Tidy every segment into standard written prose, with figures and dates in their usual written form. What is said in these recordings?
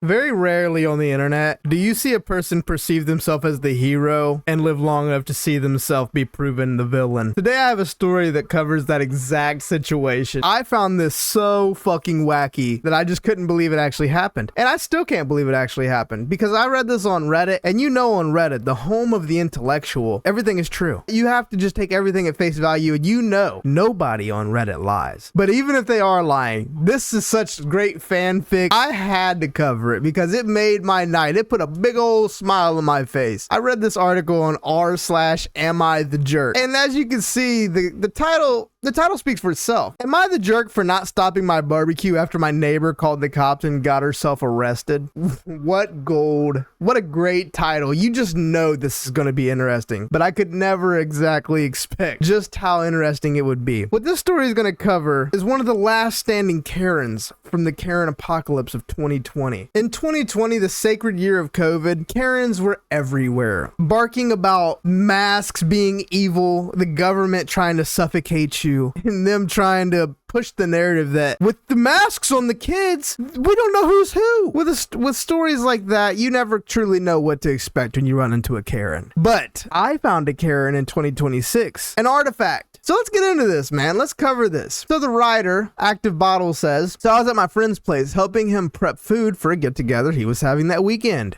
Very rarely on the internet do you see a person perceive themselves as the hero and live long enough to see themselves be proven the villain. Today I have a story that covers that exact situation. I found this so fucking wacky that I just couldn't believe it actually happened. And I still can't believe it actually happened because I read this on Reddit, and you know on Reddit, the home of the intellectual, everything is true. You have to just take everything at face value, and you know nobody on Reddit lies. But even if they are lying, this is such great fanfic. I had to cover it because it made my night. It put a big old smile on my face. I read this article on r/am I the jerk, and as you can see, the title speaks for itself. Am I the jerk for not stopping my barbecue after my neighbor called the cops and got herself arrested? What gold. What a great title. You just know this is going to be interesting, but I could never exactly expect just how interesting it would be. What this story is going to cover is one of the last standing Karens from the Karen apocalypse of 2020. In 2020, the sacred year of COVID, Karens were everywhere, barking about masks being evil, the government trying to suffocate you, and them trying to push the narrative that with the masks on the kids, we don't know who's who. With stories like that, you never truly know what to expect when you run into a Karen. But I found a Karen in 2026, an artifact. So let's get into this, man. Let's cover this. So the writer, Active Bottle, says, so I was at my friend's place helping him prep food for a get-together he was having that weekend.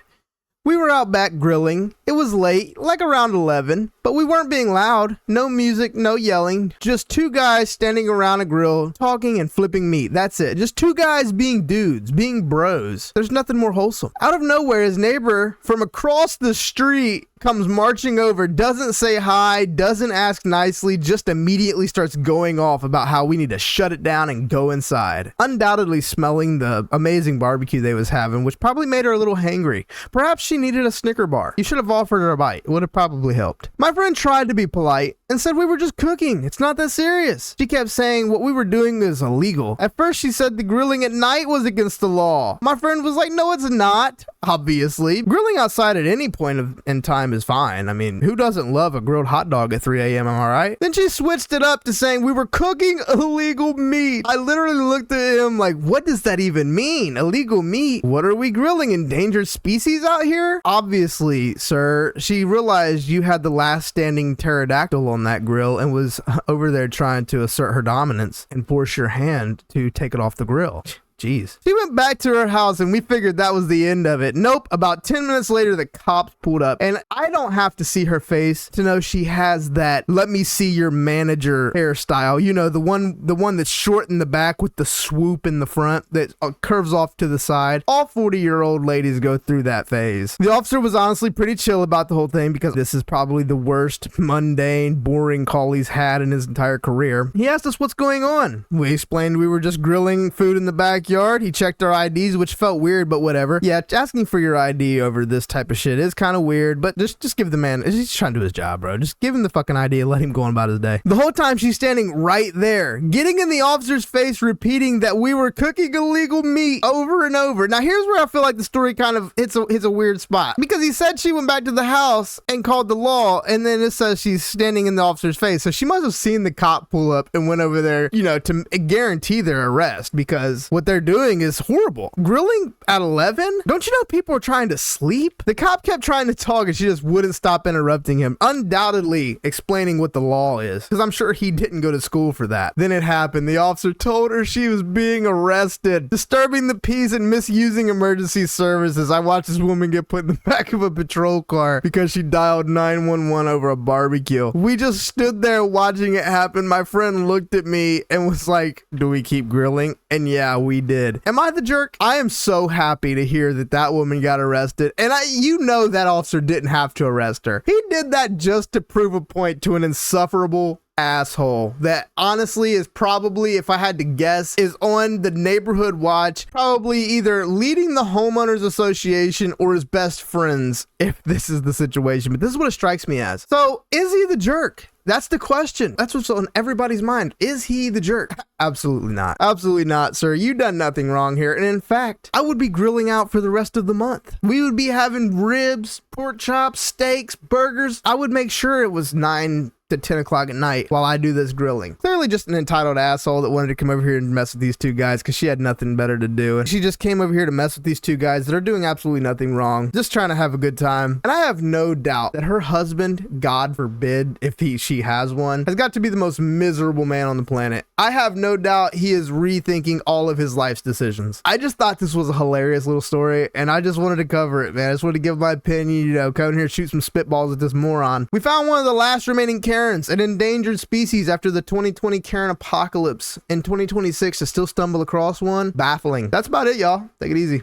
We were out back grilling. It was late, like around 11, but we weren't being loud. No music, no yelling. Just two guys standing around a grill, talking and flipping meat. That's it. Just two guys being dudes, being bros. There's nothing more wholesome. Out of nowhere, his neighbor from across the street comes marching over, doesn't say hi, doesn't ask nicely, just immediately starts going off about how we need to shut it down and go inside. Undoubtedly smelling the amazing barbecue they was having, which probably made her a little hangry. Perhaps she needed a Snicker bar. You should have offered her a bite. It would have probably helped. My friend tried to be polite and said we were just cooking. It's not that serious. She kept saying what we were doing is illegal. At first she said the grilling at night was against the law. My friend was like, no, it's not. Obviously. Grilling outside at any point in time is fine. I mean, who doesn't love a grilled hot dog at 3 a.m., am I right? Then she switched it up to saying we were cooking illegal meat. I literally looked at him like, what does that even mean? Illegal meat? What are we grilling? Endangered species out here? Obviously, sir, she realized you had the last standing pterodactyl on that grill and was over there trying to assert her dominance and force your hand to take it off the grill. Jeez. She went back to her house and we figured that was the end of it. Nope. About 10 minutes later, the cops pulled up, and I don't have to see her face to know she has that let me see your manager hairstyle. You know, the one that's short in the back with the swoop in the front that curves off to the side. All 40-year-old ladies go through that phase. The officer was honestly pretty chill about the whole thing because this is probably the worst, mundane, boring call he's had in his entire career. He asked us what's going on. We explained we were just grilling food in the backyard. He checked our IDs, which felt weird, but whatever. Yeah, asking for your ID over this type of shit is kind of weird, but just give the man, he's trying to do his job, bro. Just give him the fucking ID and let him go on about his day. The whole time she's standing right there, getting in the officer's face, repeating that we were cooking illegal meat over and over. Now, here's where I feel like the story kind of hits a weird spot, because he said she went back to the house and called the law, and then it says she's standing in the officer's face. So she must have seen the cop pull up and went over there, you know, to guarantee their arrest, because what they're doing is horrible. Grilling at 11? Don't you know people are trying to sleep? The cop kept trying to talk and she just wouldn't stop interrupting him, undoubtedly explaining what the law is, because I'm sure he didn't go to school for that. Then it happened. The officer told her she was being arrested, disturbing the peace and misusing emergency services. I watched this woman get put in the back of a patrol car because she dialed 911 over a barbecue. We just stood there watching it happen. My friend looked at me and was like, do we keep grilling? And yeah, we did. Am I the jerk? I am so happy to hear that woman got arrested. And you know that officer didn't have to arrest her. He did that just to prove a point to an insufferable asshole that honestly is probably, if I had to guess, is on the neighborhood watch, probably either leading the homeowners association or his best friends if this is the situation. But this is what it strikes me as. So is he the jerk? That's the question. That's what's on everybody's mind. Is he the jerk? Absolutely not. Absolutely not, sir. You done nothing wrong here. And in fact, I would be grilling out for the rest of the month. We would be having ribs, pork chops, steaks, burgers. I would make sure it was 9 at 10 o'clock at night while I do this grilling. Clearly just an entitled asshole that wanted to come over here and mess with these two guys because she had nothing better to do. And she just came over here to mess with these two guys that are doing absolutely nothing wrong, just trying to have a good time. And I have no doubt that her husband, God forbid if she has one, has got to be the most miserable man on the planet. I have no doubt he is rethinking all of his life's decisions. I just thought this was a hilarious little story, and I just wanted to cover it, man. I just wanted to give my opinion, you know, come in here, shoot some spitballs at this moron. We found one of the last remaining Karens, an endangered species after the 2020 Karen apocalypse. In 2026, to still stumble across one, baffling. That's about it, y'all. Take it easy.